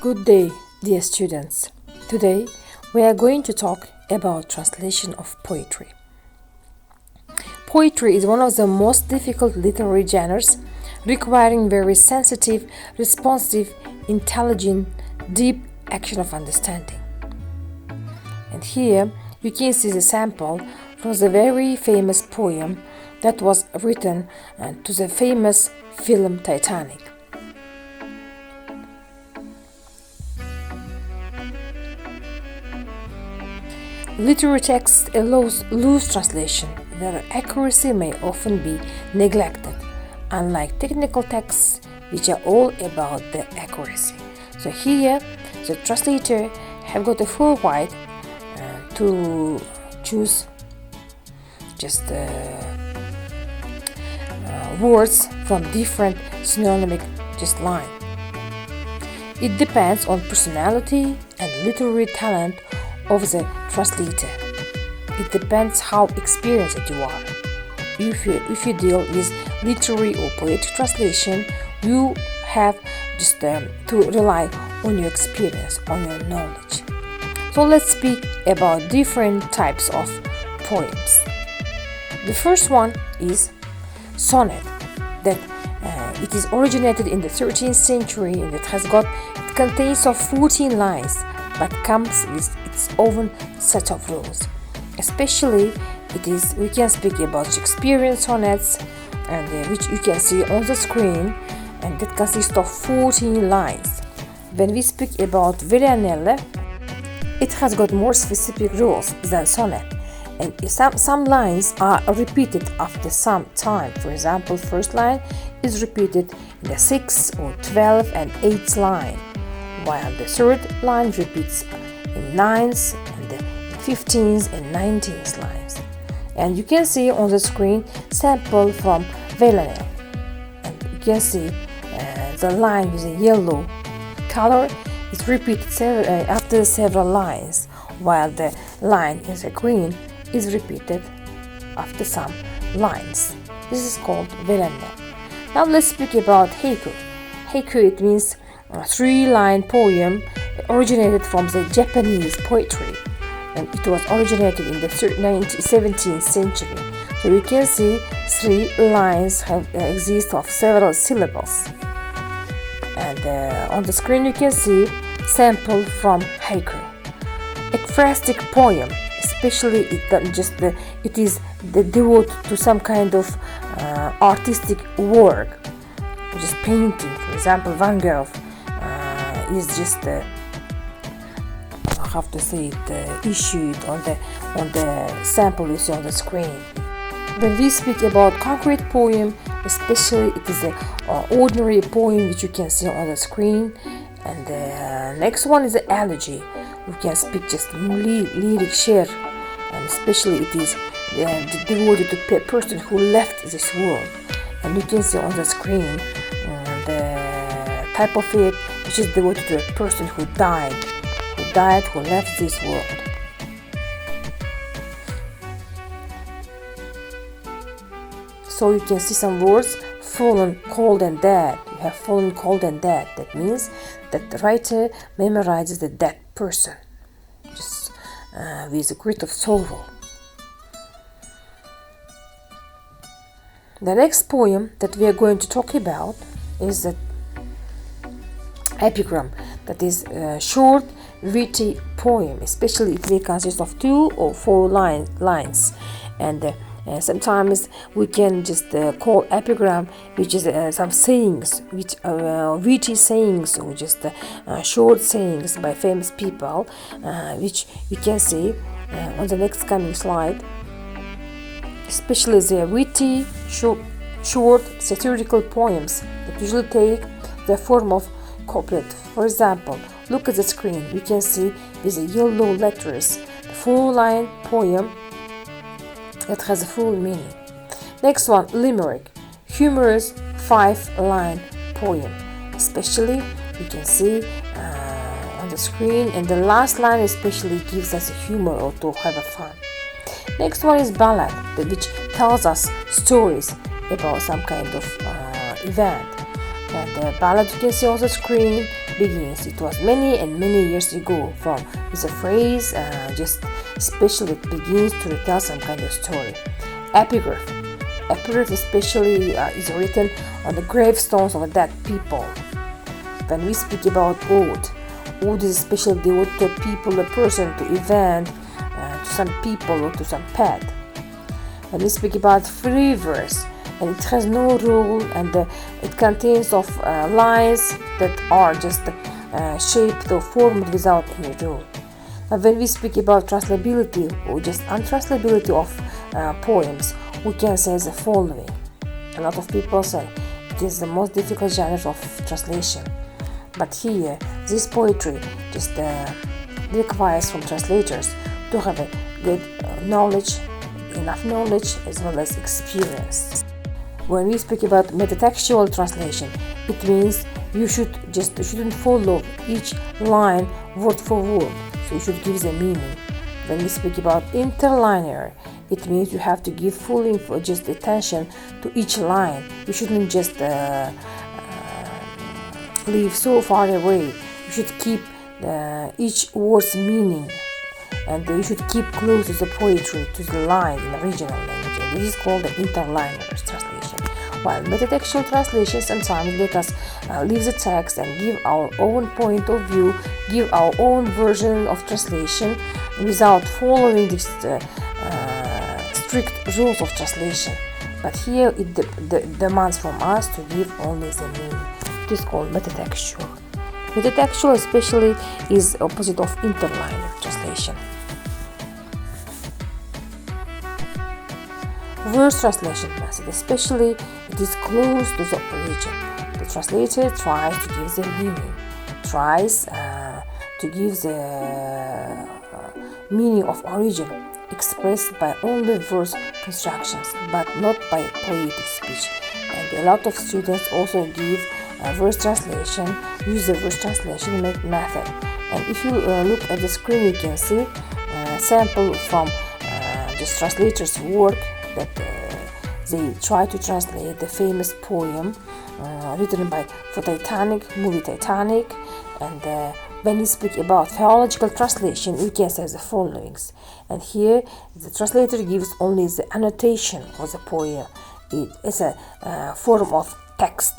Good day, dear students. Today we are going to talk about translation of poetry. Poetry is one of the most difficult literary genres, requiring very sensitive, responsive, intelligent, deep action of understanding. And here you can see the sample from the very famous poem that was written to the famous film Titanic. Literary texts allows loose translation, where accuracy may often be neglected, unlike technical texts which are all about the accuracy. So here the translator have got a full right to choose just words from different synonymic just line. It depends on personality and literary talent of the translator. It depends how experienced you are. If you deal with literary or poetic translation, you have just to rely on your experience, on your knowledge. So let's speak about different types of poems. The first one is sonnet, that it is originated in the 13th century and it contains of 14 lines, but comes with its own set of rules. Especially we can speak about Shakespearean sonnets, and which you can see on the screen, and that consists of 14 lines. When we speak about Villanelle, it has got more specific rules than sonnet, and some lines are repeated after some time. For example, first line is repeated in the 6th or 12th and 8th line, while the third line repeats in 9th and the 15th and 19th lines. And you can see on the screen sample from Villanelle, and you can see the line with a yellow color is repeated after several lines, while the line in the green is repeated after some lines. This is called Villanelle. Now let's speak about haiku. Haiku, it means a 3-line poem originated from the Japanese poetry, and it was originated in the 17th century. So you can see 3 lines exist of several syllables, and on the screen you can see sample from haiku. Ekphrastic poem, especially it is devoted to some kind of artistic work, which is painting. For example, Van Gogh is just I have to say it issued on the sample you see on the screen. When we speak about concrete poem, especially it is an ordinary poem which you can see on the screen. And the next one is the elegy. We can speak just lyric share, and especially it is devoted to a person who left this world. And you can see on the screen the type of it, which is devoted to a person who died, who left this world. So you can see some words: fallen, cold and dead. You have fallen, cold and dead. That means that the writer memorizes the dead person, just with a great of sorrow. The next poem that we are going to talk about is the epigram, that is a short, witty poem. Especially it may consist of 2 or 4 lines, and sometimes we can just call epigram, which is some sayings, which witty sayings, or just short sayings by famous people, which you can see on the next coming slide. Especially the witty, short satirical poems that usually take the form of couplet. For example, look at the screen. You can see with the yellow letters the 4-line poem that has a full meaning. Next one, Limerick, humorous 5-line poem. Especially you can see on the screen, and the last line especially gives us a humor or to have a fun. Next one is ballad, which tells us stories about some kind of event. And the ballad you can see on the screen begins. It was many and many years ago. From is a phrase, just especially it begins to retell some kind of story. Epigraph. Epigraph especially is written on the gravestones of dead people. When we speak about ode is especially the ode to people, a person, to event, to some people or to some pet. When we speak about free verse, and it has no rule, and it contains of lines that are just shaped or formed without any rule. And when we speak about translatability or just untranslatability of poems, we can say the following. A lot of people say it is the most difficult genre of translation, but here this poetry just requires from translators to have a good knowledge, enough knowledge as well as experience. When we speak about metatextual translation, it means you shouldn't follow each line word for word, so you should give the meaning. When we speak about interlinear, it means you have to give full info, just attention to each line. You shouldn't just live so far away. You should keep each word's meaning, and you should keep close to the poetry, to the line in the original language. And this is called the interlinear translation. While metatextual translation sometimes let us leave the text and give our own point of view, give our own version of translation without following the strict rules of translation. But here it demands from us to give only the meaning. It is called metatextual. Metatextual especially is opposite of interlinear translation. Verse translation method, especially it is close to the origin. The translator tries to give the meaning, tries to give the meaning of origin expressed by only verse constructions, but not by poetic speech. And a lot of students also give verse translation, use the verse translation method. And if you look at the screen, you can see a sample from just translators' work that they try to translate the famous poem written for movie Titanic. And when we speak about theological translation, we can say the followings. And here the translator gives only the annotation of the poem. It is a form of text.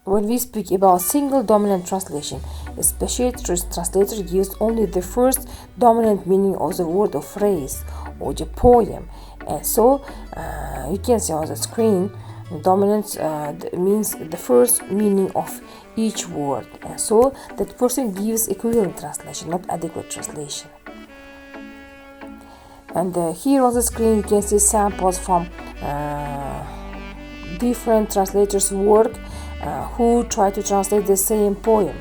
When we speak about single dominant translation, especially translator gives only the first dominant meaning of the word or phrase or the poem. And so you can see on the screen, dominance means the first meaning of each word. And so that person gives equivalent translation, not adequate translation. And here on the screen you can see samples from different translators' work who try to translate the same poem.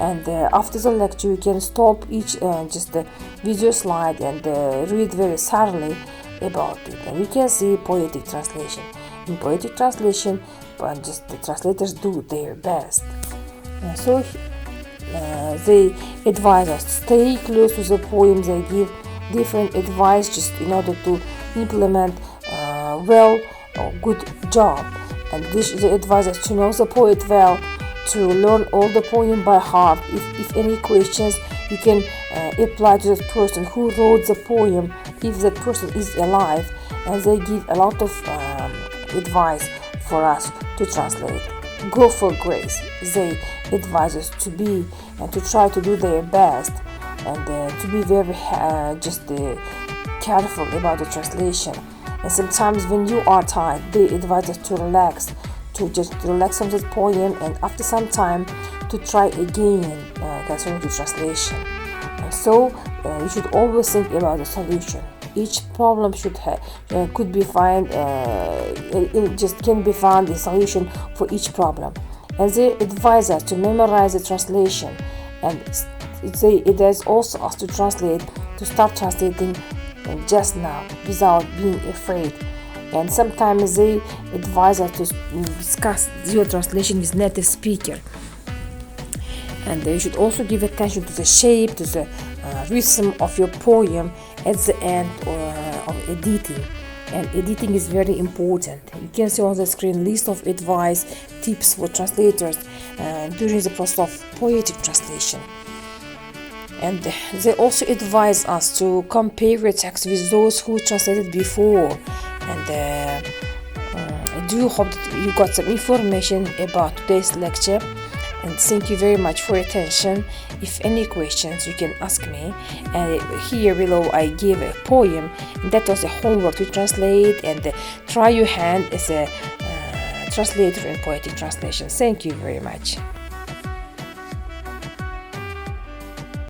And after the lecture you can stop each just the video slide and read very thoroughly about it. And you can see poetic translation. In poetic translation, just the translators do their best. And so they advise us to stay close to the poem. They give different advice just in order to implement well or good job. And they advise us to know the poet well, to learn all the poem by heart. If any questions, you can apply to that person who wrote the poem, if that person is alive. And they give a lot of advice for us to translate. Go for grace. They advise us to be and to try to do their best, and to be very careful about the translation. And sometimes when you are tired, they advise us to relax, to just relax on that poem, and after some time to try again concerning the translation. And so you should always think about the solution. Each problem could be found. It just can be found a solution for each problem. And they advise us to memorize the translation, and it does also us to start translating just now without being afraid. And sometimes they advise us to discuss your translation with native speaker. And you should also give attention to the shape, to the rhythm of your poem at the end of editing. And editing is very important. You can see on the screen list of advice, tips for translators during the process of poetic translation. And they also advise us to compare your text with those who translated before. And I do hope that you got some information about today's lecture. And thank you very much for your attention. If any questions, you can ask me. And here below, I gave a poem that was a homework to translate and try your hand as a translator in poetic translation. Thank you very much.